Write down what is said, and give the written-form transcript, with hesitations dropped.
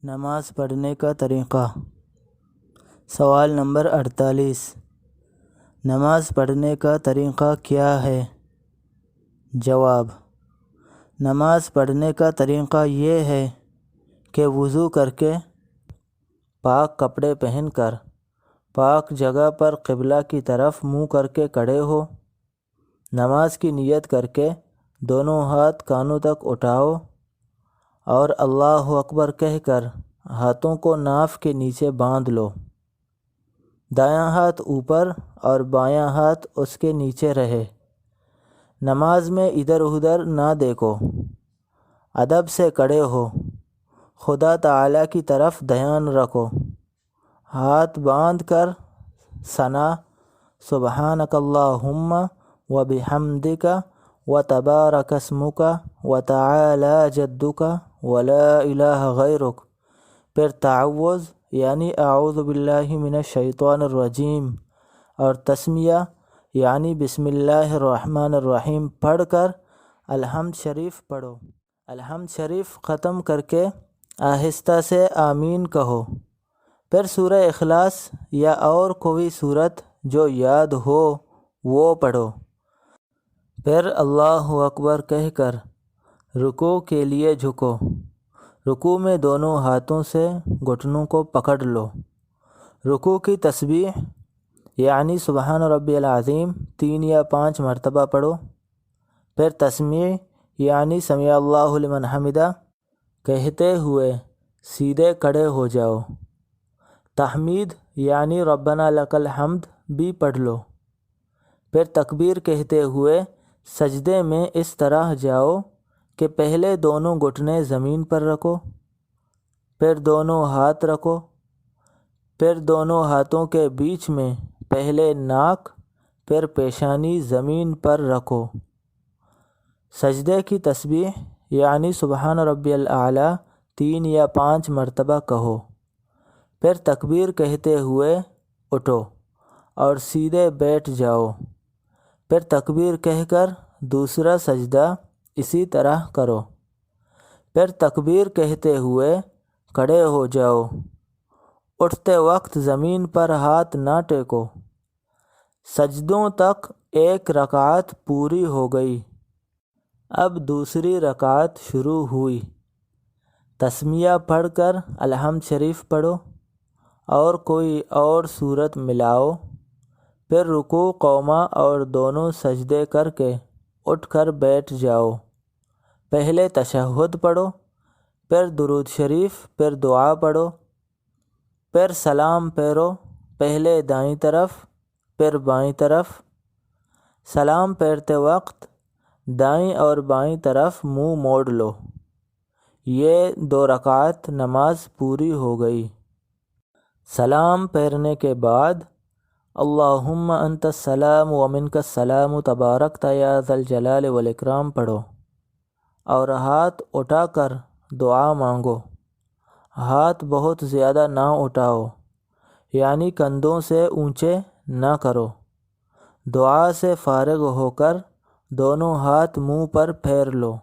نماز پڑھنے کا طریقہ۔ سوال نمبر 48، نماز پڑھنے کا طریقہ کیا ہے؟ جواب: نماز پڑھنے کا طریقہ یہ ہے کہ وضو کر کے، پاک کپڑے پہن کر، پاک جگہ پر قبلہ کی طرف منہ کر کے کھڑے ہو، نماز کی نیت کر کے دونوں ہاتھ کانوں تک اٹھاؤ اور اللہ اکبر کہہ کر ہاتھوں کو ناف کے نیچے باندھ لو۔ دایاں ہاتھ اوپر اور بایاں ہاتھ اس کے نیچے رہے۔ نماز میں ادھر ادھر نہ دیکھو، ادب سے کھڑے ہو، خدا تعالیٰ کی طرف دھیان رکھو، ہاتھ باندھ کر ثنا سبحانک اللہم و بحمدک و تبارک اسمک و تعالی جدک و لا الہ غیرک، پھر تعوذ یعنی اعوذ باللہ من الشیطان الرجیم اور تسمیہ یعنی بسم اللہ الرحمن الرحیم پڑھ کر الحمد شریف پڑھو۔ الحمد شریف ختم کر کے آہستہ سے آمین کہو، پھر سورہ اخلاص یا اور کوئی سورت جو یاد ہو وہ پڑھو، پھر اللہ اکبر کہہ کر رکوع کے لیے جھکو۔ رکوع میں دونوں ہاتھوں سے گھٹنوں کو پکڑ لو۔ رکوع کی تسبیح یعنی سبحان ربی العظیم 3 یا 5 مرتبہ پڑھو، پھر تسمیع یعنی سمیع اللہ لمن حمدہ کہتے ہوئے سیدھے کھڑے ہو جاؤ۔ تحمید یعنی ربنا لک الحمد بھی پڑھ لو، پھر تکبیر کہتے ہوئے سجدے میں اس طرح جاؤ کہ پہلے دونوں گھٹنے زمین پر رکھو، پھر دونوں ہاتھ رکھو، پھر دونوں ہاتھوں کے بیچ میں پہلے ناک پھر پیشانی زمین پر رکھو۔ سجدے کی تسبیح یعنی سبحان ربی الاعلیٰ 3 یا 5 مرتبہ کہو، پھر تکبیر کہتے ہوئے اٹھو اور سیدھے بیٹھ جاؤ، پھر تکبیر کہہ کر دوسرا سجدہ اسی طرح کرو، پھر تکبیر کہتے ہوئے کھڑے ہو جاؤ۔ اٹھتے وقت زمین پر ہاتھ نہ ٹیکو۔ سجدوں تک ایک رکعت پوری ہو گئی، اب دوسری رکعت شروع ہوئی۔ تسمیہ پڑھ کر الحمد شریف پڑھو اور کوئی اور سورت ملاؤ، پھر رکوع قوما اور دونوں سجدے کر کے اٹھ کر بیٹھ جاؤ۔ پہلے تشہد پڑھو، پھر درود شریف، پھر دعا پڑھو، پھر سلام پھیرو، پہلے دائیں طرف پھر بائیں طرف۔ سلام پھیرتے وقت دائیں اور بائیں طرف منہ موڑ لو۔ یہ 2 رکعت نماز پوری ہو گئی۔ سلام پھیرنے کے بعد اللہم انت السلام و منک السلام تبارکت یا ذا الجلال والاکرام پڑھو اور ہاتھ اٹھا کر دعا مانگو۔ ہاتھ بہت زیادہ نہ اٹھاؤ، یعنی کندھوں سے اونچے نہ کرو۔ دعا سے فارغ ہو کر دونوں ہاتھ منہ پر پھیر لو۔